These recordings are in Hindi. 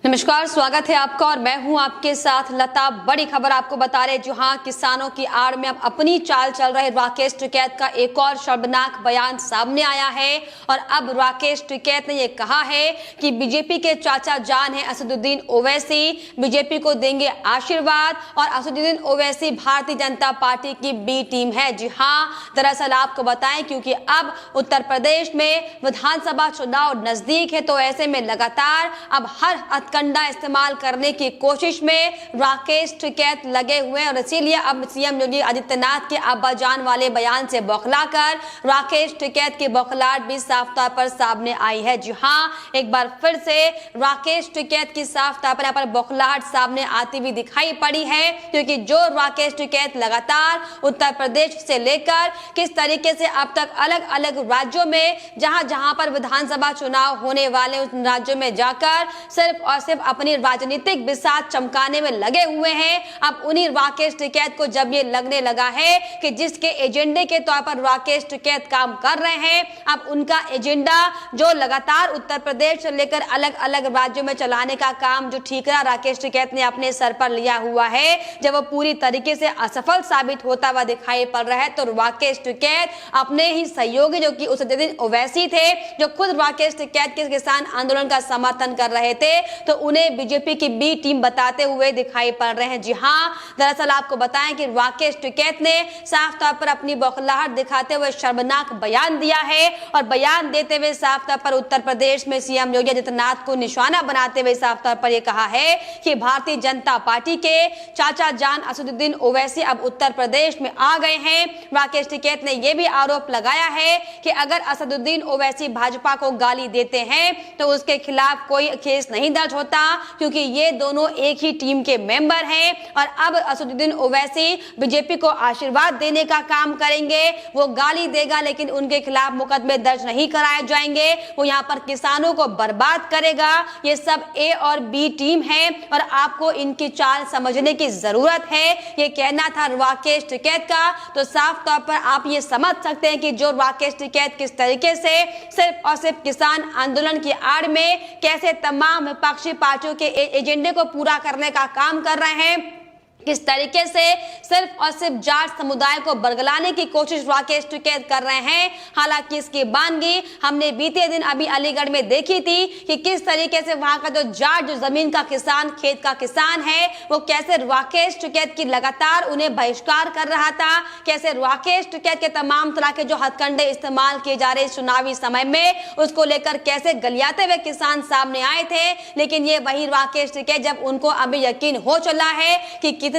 नमस्कार, स्वागत है आपका और मैं हूं आपके साथ लता। बड़ी खबर आपको बता रहे जहां किसानों की आड़ में अब अपनी चाल चल रहे राकेश टिकैत का एक और शर्मनाक बयान सामने आया है। और अब राकेश टिकैत ने यह कहा है कि बीजेपी के चाचा जान है असदुद्दीन ओवैसी, बीजेपी को देंगे आशीर्वाद और असदुद्दीन ओवैसी भारतीय जनता पार्टी की बी टीम है। जी हाँ, दरअसल आपको बताएं क्योंकि अब उत्तर प्रदेश में विधानसभा चुनाव नजदीक है, तो ऐसे में लगातार अब हर कंडा इस्तेमाल करने की कोशिश में राकेश टिकैत लगे हुए हैं। और इसीलिए अब सीएम योगी आदित्यनाथ के अब्बाजान वाले बयान से बौखलाकर राकेश टिकैत की बौखलाहट भी साफ तौर पर सामने आई है। जी हाँ, एक बार फिर से राकेश टिकैत की साफ तौर पर यहाँ पर बौखलाहट सामने आती हुई दिखाई पड़ी है, क्योंकि जो राकेश टिकैत लगातार उत्तर प्रदेश से लेकर किस तरीके से अब तक अलग अलग राज्यों में जहां पर विधानसभा चुनाव होने वाले उन राज्यों में जाकर सिर्फ और सिर्फ अपनी राजनीतिक बिसात चमकाने में लगे हुए हैं। अब उन्हीं राकेश टिकैत को जब ये लगने लगा है कि जिसके एजेंडे के तौर पर राकेश टिकैत काम कर रहे हैं, अब उनका एजेंडा जो लगातार उत्तर प्रदेश से लेकर अलग अलग राज्यों में चलाने का काम जो ठीकरा राकेश टिकैत ने अपने सर पर लिया हुआ है, जब वो पूरी तरीके से असफल साबित होता हुआ दिखाई पड़ रहा है, तो राकेश टिकैत अपने ही सहयोगी जो कि असदुद्दीन ओवैसी थे, जो खुद राकेश टिकैत के किसान आंदोलन का समर्थन कर रहे थे, तो उन्हें बीजेपी की बी टीम बताते हुए दिखाई पड़ रहे हैं। जी हां, दरअसल आपको बताएं कि राकेश टिकैत ने साफ तौर पर अपनी बौखलाहट दिखाते हुए शर्मनाक बयान दिया है और बयान देते हुए साफ तौर पर उत्तर प्रदेश में सीएम योगी आदित्यनाथ को निशाना बनाते हुए साफ तौर पर यह कहा है कि भारतीय जनता पार्टी के चाचा जान असदुद्दीन ओवैसी अब उत्तर प्रदेश में आ गए हैं। राकेश टिकैत ने यह भी आरोप लगाया है कि अगर असदुद्दीन ओवैसी भाजपा को गाली देते हैं तो उसके खिलाफ कोई केस नहीं दर्ज होता, क्योंकि ये दोनों एक ही टीम के मेंबर हैं। और अब असदुद्दीन ओवैसी बीजेपी को आशीर्वाद देने का काम करेंगे, वो गाली देगा लेकिन उनके खिलाफ मुकदमे दर्ज नहीं कराए जाएंगे, वो यहाँ पर किसानों को बर्बाद करेगा। ये सब ए और बी टीम है और आपको इनकी चाल समझने की जरूरत है, ये कहना था राकेश टिकैत का। तो साफ तौर पर आप ये समझ सकते हैं कि जो राकेश टिकैत किस तरीके से सिर्फ और सिर्फ किसान आंदोलन की आड़ में कैसे तमाम विपक्षी पार्टियों के एजेंडे को पूरा करने का काम कर रहे हैं, किस तरीके से सिर्फ और सिर्फ जाट समुदाय को बरगलाने की कोशिश राकेश टिकैत कर रहे हैं। हालांकि इसकी बानगी हमने बीते दिन अभी अलीगढ़ में देखी थी कि किस तरीके से वहां का जो जाट जो जमीन का किसान, खेत का किसान है, वो कैसे राकेश टिकैत की लगातार उन्हें बहिष्कार कर रहा था, कैसे राकेश टिकैत के तमाम तरह के जो हथकंडे इस्तेमाल किए जा रहे चुनावी समय में उसको लेकर कैसे गलियाते हुए किसान सामने आए थे। लेकिन ये वही राकेश टिकैत जब उनको अभी यकीन हो चला है कि कितनी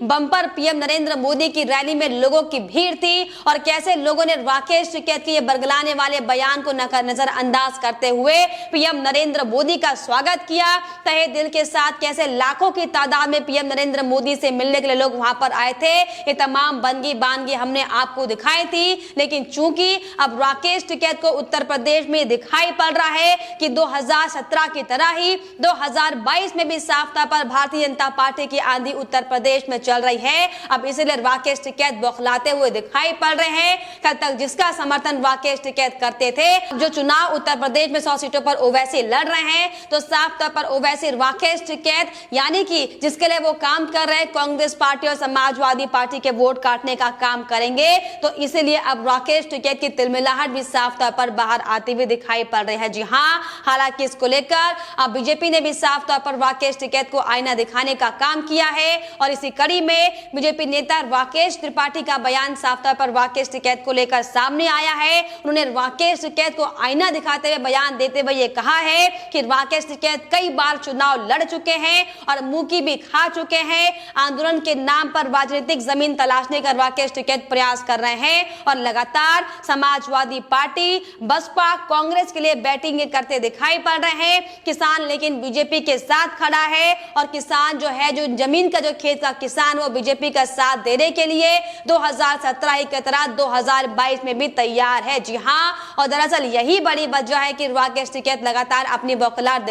बम्पर पीएम नरेंद्र मोदी की रैली में लोगों की भीड़ थी और कैसे लोगों ने राकेश टिकैत के ये बरगलाने वाले बयान को नजरअंदाज करते हुए पीएम नरेंद्र मोदी का स्वागत किया तहे दिल के साथ, कैसे लाखों की तादाद में पीएम नरेंद्र मोदी से मिलने के लिए लोग वहां पर आए थे। ये तमाम बानगी हमने आपको दिखाई थी। लेकिन चूंकि अब राकेश टिकैत को उत्तर प्रदेश में दिखाई पड़ रहा है कि 2017 की तरह ही 2022 में भी साफ तौर पर भारतीय जनता पार्टी की आंधी उत्तर प्रदेश में चल रही है, अब इसीलिए राकेश टिकैत बौखलाते हुए दिखाई पड़ रहे हैं। कल तक जिसका समर्थन राकेश टिकैत करते थे, जो चुनाव उत्तर प्रदेश में 100 सीटों पर ओवैसी लड़ रहे हैं, तो साफ तौर पर ओवैसी राकेश टिकैत यानी कि जिसके लिए वो काम कर रहे हैं, कांग्रेस पार्टी और समाजवादी पार्टी के वोट काटने का काम करेंगे। तो इसीलिए अब राकेश टिकैत की तिलमिलाहट भी साफ तौर पर बाहर आती हुई दिखाई पड़ रही है। जी हाँ, हालांकि इसको लेकर अब बीजेपी ने भी साफ तौर पर राकेश टिकैत को आईना दिखाने का काम किया है और इसी कड़ी में बीजेपी नेता राकेश त्रिपाठी का बयान साफ तौर पर राकेश टिकैत को लेकर सामने आया है। उन्होंने राकेश टिकैत को आईना दिखाते हुए बयान देते हुए ये कहा है कि राकेश टिकैत कई बार चुनाव लड़ चुके हैं और मुंह की भी खा चुके हैं। आंदोलन के नाम पर राजनीतिक जमीन तलाशने का राकेश टिकैत प्रयास कर रहे हैं और लगातार समाजवादी पार्टी, बसपा, कांग्रेस के लिए बैटिंग करते दिखाई पड़ रहे हैं। किसान लेकिन बीजेपी के साथ खड़ा है और किसान जो है, जो जमीन का जो खेत टिकैत का किसान वो बीजेपी का साथ देने के लिए 2017 की तरह 2022 में भी तैयार है। जी हाँ, और दरअसल यही बड़ी वजह है कि राकेश टिकैत लगातार अपनी बौखलाहट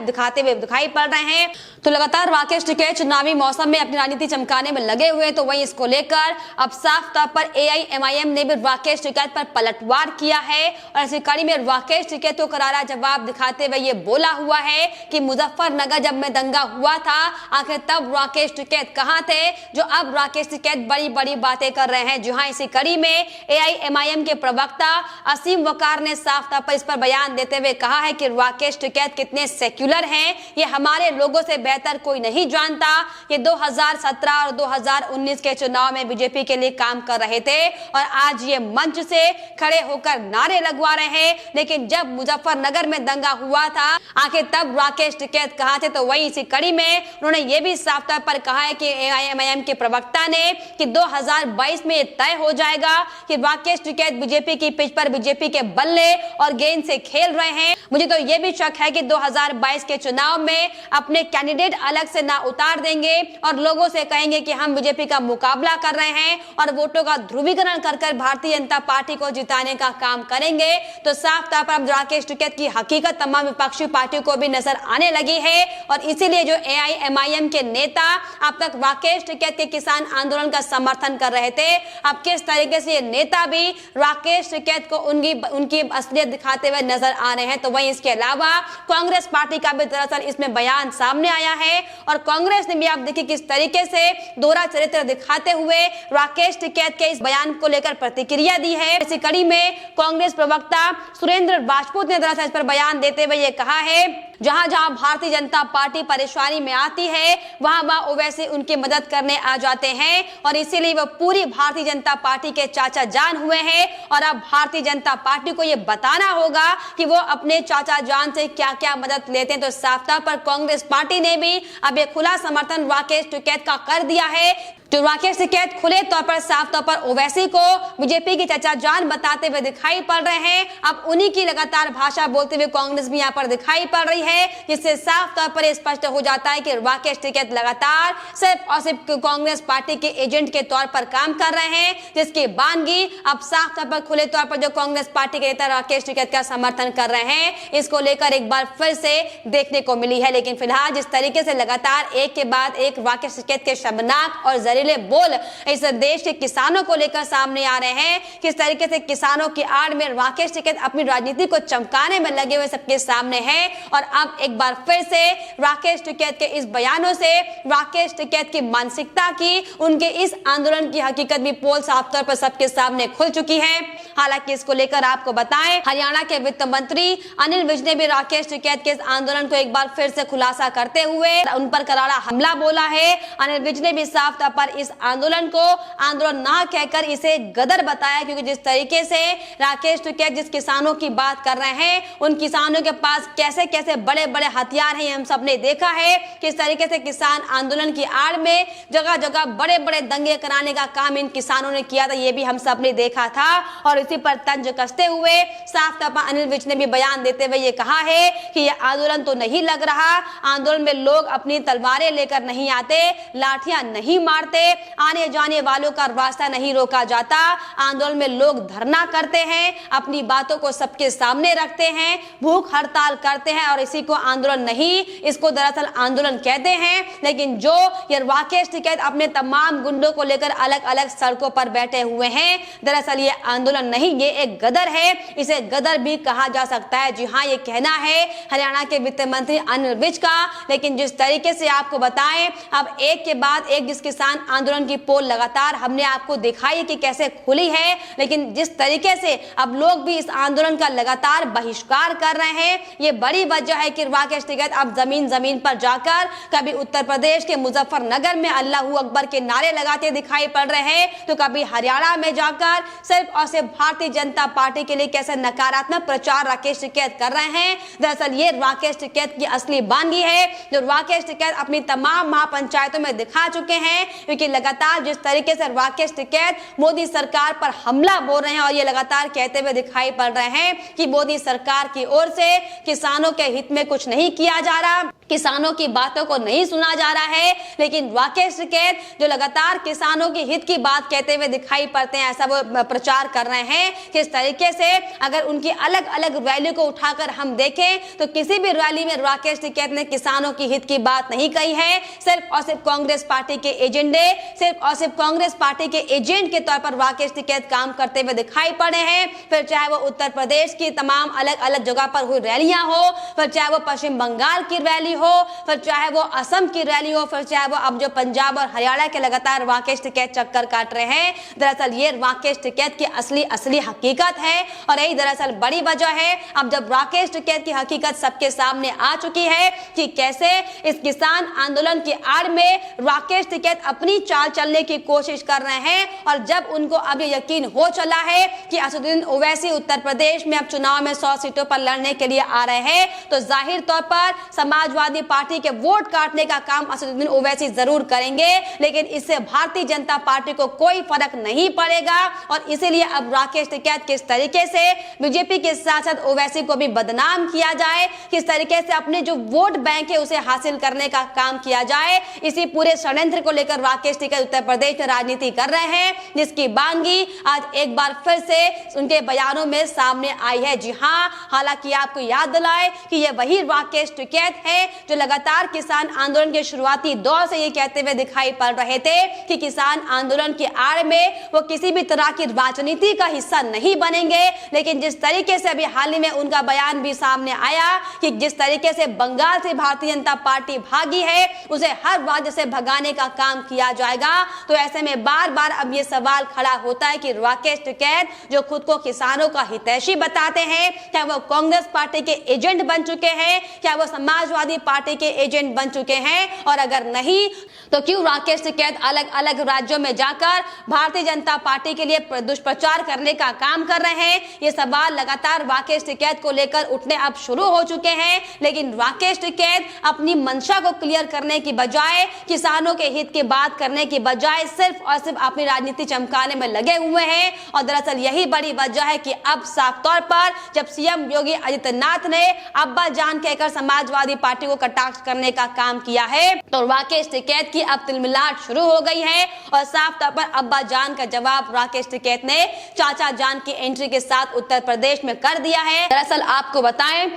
दिखाते हुए दिखाई पड़ रहे हैं। तो लगातार राकेश टिकैत चुनावी मौसम में अपनी राजनीति चमकाने में लगे हुए, तो वहीं इसको लेकर अब साफ तौर पर AIMIM ने भी राकेश टिकैत पर पलटवार किया है और इसी कड़ी में राकेश टिकैत को करारा जवाब दिखाते हुए ये बोला हुआ है कि मुजफ्फरनगर जब में दंगा हुआ था आखिर तब राकेश टिकैत कहां थे, जो अब राकेश टिकैत बड़ी बड़ी बातें कर रहे हैं। जी हाँ, इसी कड़ी में AIMIM के प्रवक्ता असीम वकार ने साफ तौर पर इस पर बयान देते हुए कहा है कि राकेश टिकैत कितने सेक्युलर हैं ये हमारे लोगों से बेहतर कोई नहीं जानता। ये 2017 और 2019 के चुनाव में बीजेपी के लिए काम कर रहे थे और आज ये मंच से खड़े होकर नारे लगवा रहे हैं, लेकिन जब मुजफ्फरनगर में दंगा हुआ था आखिर तब राकेश टिकैत कहां थे। तो वहीं इसी कड़ी में उन्होंने ये भी साफ तौर पर कहा है कि AIMIM के प्रवक्ता ने कि 2022 में तय हो जाएगा कि राकेश टिकैत बीजेपी की पिच पर बीजेपी के बल्ले और गेंद से खेल रहे हैं। मुझे तो ये भी शक है कि 2022 के चुनाव में अपने कैंडिडेट अलग से ना उतार देंगे और लोगों से कहेंगे कि हम बीजेपी का मुकाबला कर रहे हैं और वोटों का ध्रुवीकरण कर भारतीय जनता पार्टी को जिताने का काम करेंगे। तो साफ तौर पर अब राकेश टिकैत की हकीकत तमाम विपक्षी पार्टियों को भी नजर आने लगी है और इसीलिए जो AIMIM के नेता अब तक राकेश टिकैत के किसान आंदोलन का समर्थन कर रहे थे, अब किस तरीके से ये नेता भी राकेश टिकैत को उनकी असलियत दिखाते हुए नजर आ रहे हैं। तो वहीं इसके अलावा कांग्रेस पार्टी का भी दरअसल इसमें बयान सामने आया है और कांग्रेस ने भी आप देखिए किस तरीके से दोहरा चरित्र दिखाते हुए राकेश टिकैत के इस बयान को लेकर प्रतिक्रिया दी है। इसी कड़ी में कांग्रेस प्रवक्ता सुरेंद्र राजपूत ने दरअसल इस पर बयान देते हुए ये कहा है, जहां जहां भारतीय जनता पार्टी परेशानी में आती है वहां वहां ओवैसी उनकी मदद करने आ जाते हैं और इसीलिए वो पूरी भारतीय जनता पार्टी के चाचा जान हुए हैं और अब भारतीय जनता पार्टी को ये बताना होगा कि वो अपने चाचा जान से क्या क्या मदद लेते हैं। तो साफ तौर पर कांग्रेस पार्टी ने भी अब ये खुला समर्थन राकेश टिकैत का कर दिया है। जो राकेश टिकैत खुले तौर पर साफ तौर पर ओवैसी को बीजेपी की चाचा जान बताते हुए दिखाई पड़ रहे हैं। अब उन्हीं की लगातार भाषा बोलते हुए कांग्रेस भी यहाँ पर दिखाई पड़ रही है, जिससे साफ तौर पर स्पष्ट हो जाता है कि राकेश टिकैत लगातार सिर्फ और सिर्फ कांग्रेस पार्टी के एजेंट के तौर पर काम कर रहे हैं, जिसकी बानगी अब साफ तौर पर खुले तौर पर जो कांग्रेस पार्टी के नेता राकेश टिकैत का समर्थन कर रहे हैं इसको लेकर एक बार फिर से देखने को मिली है। लेकिन फिलहाल जिस तरीके से लगातार एक के बाद एक राकेश टिकैत के शर्मनाक और जहरीले बोल इस देश के किसानों को लेकर सामने आ रहे हैं, किस तरीके से किसानों की आड़ में राकेश टिकैत अपनी राजनीति को चमकाने में लगे हुए सबके सामने हैं और अब एक बार फिर से राकेश टिकैत के इस बयानों से राकेश टिकैत की मानसिकता की, उनके इस आंदोलन की हकीकत भी पोल साफ तौर पर सबके सामने खुल चुकी है। हालांकि इसको लेकर आपको बताएं, हरियाणा के वित्त मंत्री अनिल विज ने भी राकेश टिकैत के इस आंदोलन को एक बार फिर से खुलासा करते हुए उन पर करारा हमला बोला है। अनिल विज ने भी साफ तौर पर इस आंदोलन को आंदोलन ना कहकर इसे गदर बताया, क्योंकि जिस तरीके से राकेश टिकैत जिस किसानों की बात कर रहे हैं उन किसानों के पास कैसे कैसे बड़े बड़े हथियार हैं, हम सबने देखा है किस तरीके से किसान आंदोलन की आड़ में जगह जगह बड़े बड़े दंगे कराने का काम इन किसानों ने किया था, ये भी हम सबने देखा था। और इसी पर तंज कसते हुए साफ तौर पर अनिल विज ने भी बयान देते हुए ये कहा है कि ये आंदोलन तो नहीं लग रहा, आंदोलन में लोग अपनी तलवारें लेकर नहीं आते, लाठियां नहीं मारते, आने जाने वालों का रास्ता नहीं रोका जाता, आंदोलन में लोग धरना करते हैं, अपनी बातों को सबके सामने रखते हैं, भूख हड़ताल करते हैं और इसी को आंदोलन नहीं, इसको दरअसल आंदोलन कहते हैं। लेकिन जो ये राकेश टिकैत अपने तमाम गुंडों को लेकर अलग अलग सड़कों पर बैठे हुए हैं, दरअसल ये आंदोलन नहीं, ये एक गदर है, इसे गदर भी कहा जा सकता है। जी हाँ, ये कहना है हरियाणा के वित्त मंत्री अनिल विज का। लेकिन जिस तरीके से आपको बताएं, अब एक के बाद एक जिस किसान आंदोलन की पोल लगातार हमने आपको दिखाई कि कैसे खुली है, लेकिन जिस तरीके से अब लोग भी इस आंदोलन का लगातार बहिष्कार कर रहे हैं, ये बड़ी वजह है कि राकेश टिकैत अब जमीन जमीन पर जाकर कभी उत्तर प्रदेश के मुजफ्फरनगर में अल्लाहू अकबर के नारे लगाते दिखाई पड़ रहे हैं, तो कभी हरियाणा में जाकर सिर्फ और सिर्फ भारतीय जनता पार्टी के लिए कैसे नकारात्मक प्रचार राकेश टिकैत कर रहे हैं। दरअसल ये राकेश टिकैत की असली बानगी है, जो राकेश टिकैत अपनी तमाम महापंचायतों में दिखा चुके हैं, क्योंकि लगातार जिस तरीके से राकेश टिकैत मोदी सरकार पर हमला बोल रहे हैं और ये लगातार कहते हुए दिखाई पड़ रहे हैं कि मोदी सरकार की ओर से किसानों के हित में कुछ नहीं किया जा रहा, किसानों की बातों को नहीं सुना जा रहा है, लेकिन राकेश टिकैत जो लगातार किसानों के हित की बात कहते हुए दिखाई पड़ते हैं, ऐसा वो प्रचार कर रहे हैं। किस तरीके से अगर उनकी अलग अलग रैली को उठाकर हम देखें तो किसी भी रैली में राकेश टिकैत ने किसानों की हित की बात नहीं कही है। सिर्फ और सिर्फ कांग्रेस पार्टी के एजेंडे, सिर्फ और सिर्फ कांग्रेस पार्टी के एजेंट के तौर पर राकेश टिकैत काम करते हुए दिखाई पड़े हैं। फिर चाहे वो उत्तर प्रदेश की तमाम अलग अलग जगह पर हुई रैलियां हो, फिर चाहे वो पश्चिम बंगाल की रैली हो, फिर चाहे वो असम की रैली हो, फिर चाहे वो अब जो पंजाब और हरियाणा के लगातार राकेश टिकैत चक्कर काट रहे हैं। दरअसल ये राकेश टिकैत की असली हकीकत है और यही दरअसल बड़ी वजह है। अब जब राकेश टिकैत की हकीकत सबके सामने आ चुकी है कि कैसे इस किसान आंदोलन की आड़ में राकेश टिकैत अपनी चाल चलने की कोशिश कर रहे हैं, और जब उनको अब ये यकीन हो चला है कि असदुद्दीन ओवैसी उत्तर प्रदेश में अब चुनाव में 100 सीटों पर लड़ने के लिए आ रहे हैं, तो जाहिर तौर पर समाजवादी पार्टी के वोट काटने का काम असदुद्दीन ओवैसी जरूर करेंगे, लेकिन इससे भारतीय जनता पार्टी को कोई फर्क नहीं पड़ेगा। और इसीलिए अब राकेश टिकैत किस तरीके से बीजेपी के साथ साथ ओवैसी को भी बदनाम किया जाए, किस तरीके से अपने जो वोट बैंक है उसे हासिल करने का काम किया जाए, इसी पूरे षड्यंत्र को लेकर राकेश टिकैत उत्तर प्रदेश में राजनीति कर रहे हैं, जिसकी बांगी आज एक बार फिर से उनके बयानों में सामने आई है। जी हां, हालांकि आपको याद दिलाए कि यह वही राकेश टिकैत है जो लगातार किसान आंदोलन के शुरुआती दौर से ये कहते हुए दिखाई पड़ रहे थे कि किसान आंदोलन की आड़ में वो किसी भी तरह की राजनीति का हिस्सा नहीं बनेंगे। लेकिन जिस तरीके से अभी हाल ही में उनका बयान भी सामने आया कि जिस तरीके से बंगाल से भारतीय जनता पार्टी भागी है उसे हर राज्य से भगाने का काम किया जाएगा, तो ऐसे में बार बार अब ये सवाल खड़ा होता है कि राकेश टिकैत जो खुद को किसानों का हितैषी बताते हैं, क्या वो कांग्रेस पार्टी के एजेंट बन चुके हैं, क्या वो समाजवादी पार्टी के एजेंट बन चुके हैं, और अगर नहीं तो क्यों राकेश टिकैत अलग अलग राज्यों में जाकर भारतीय जनता पार्टी के लिए दुष्प्रचार करने का काम कर रहे हैं। ये सवाल लगातार राकेश टिकैत को लेकर उठने अब शुरू हो चुके हैं, लेकिन राकेश टिकैत अपनी मंशा को क्लियर करने की बजाय, किसानों के हित की बात करने की बजाय सिर्फ और सिर्फ अपनी राजनीति चमकाने में लगे हुए हैं। और दरअसल यही बड़ी वजह है कि अब साफ तौर पर जब सीएम योगी आदित्यनाथ ने अब्बा जान कहकर समाजवादी पार्टी को कटाक्ष करने का काम किया है, तो राकेश टिकैत की अब तिलमिलाहट शुरू हो गई है। और साफ तौर पर अब्बा जान का जवाब राकेश टिकैत ने चाचा जान की एंट्री के साथ उत्तर प्रदेश में कर दिया है। दरअसल आपको बताएं,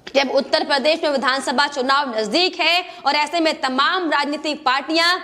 जब उत्तर प्रदेश में विधानसभा चुनाव नजदीक है और ऐसे में तमाम राजनीतिक पार्टियां,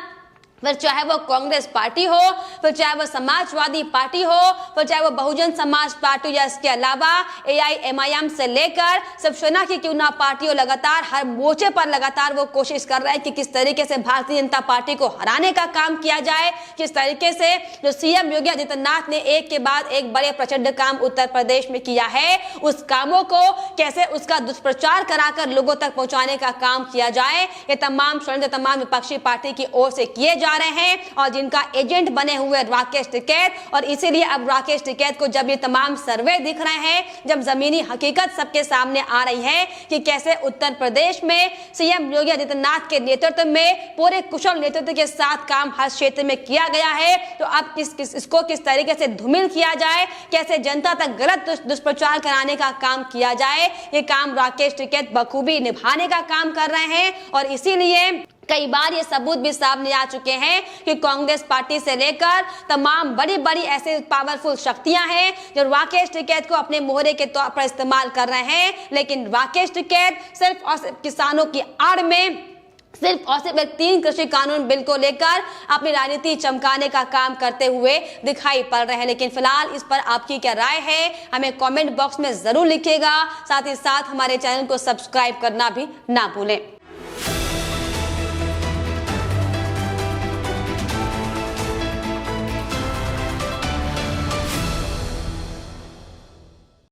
फिर चाहे वो कांग्रेस पार्टी हो, फिर चाहे वो समाजवादी पार्टी हो, फिर चाहे वो बहुजन समाज पार्टी या इसके अलावा AIMIM से लेकर शिवसेना की क्यों ना पार्टी हो, लगातार हर मोर्चे पर लगातार वो कोशिश कर रहे हैं कि किस तरीके से भारतीय जनता पार्टी को हराने का काम किया जाए, किस तरीके से जो सीएम योगी आदित्यनाथ ने एक के बाद एक बड़े प्रचंड काम उत्तर प्रदेश में किया है, उस कामों को कैसे उसका दुष्प्रचार कराकर लोगों तक पहुंचाने का काम किया जाए, ये तमाम षड्यंत्र तमाम विपक्षी पार्टी की ओर से किए जा रहे हैं और जिनका एजेंट बने हुए राकेश टिकैत। और इसीलिए अब राकेश टिकैत को जब ये तमाम सर्वे दिख रहे हैं, जब जमीनी हकीकत सबके सामने आ रही है कि कैसे उत्तर प्रदेश में सीएम योगी आदित्यनाथ के नेतृत्व में पूरे कुशल नेतृत्व के साथ काम हर क्षेत्र में किया गया है, तो अब इसको किस तरीके से धूमिल किया जाए, कैसे जनता तक गलत दुष्प्रचार कराने का काम किया जाए, ये काम राकेश टिकैत बखूबी निभाने का काम कर रहे हैं। और इसीलिए कई बार ये सबूत भी सामने आ चुके हैं कि कांग्रेस पार्टी से लेकर तमाम बड़ी बड़ी ऐसे पावरफुल शक्तियां हैं जो राकेश टिकैत को अपने मोहरे के तौर पर इस्तेमाल कर रहे हैं। लेकिन राकेश टिकैत सिर्फ और सिर्फ किसानों की आड़ में सिर्फ और सिर्फ 3 कृषि कानून बिल को लेकर अपनी राजनीति चमकाने का काम करते हुए दिखाई पड़ रहे हैं। लेकिन फिलहाल इस पर आपकी क्या राय है, हमें कमेंट बॉक्स में जरूर लिखिएगा। साथ ही साथ हमारे चैनल को सब्सक्राइब करना भी ना भूलें।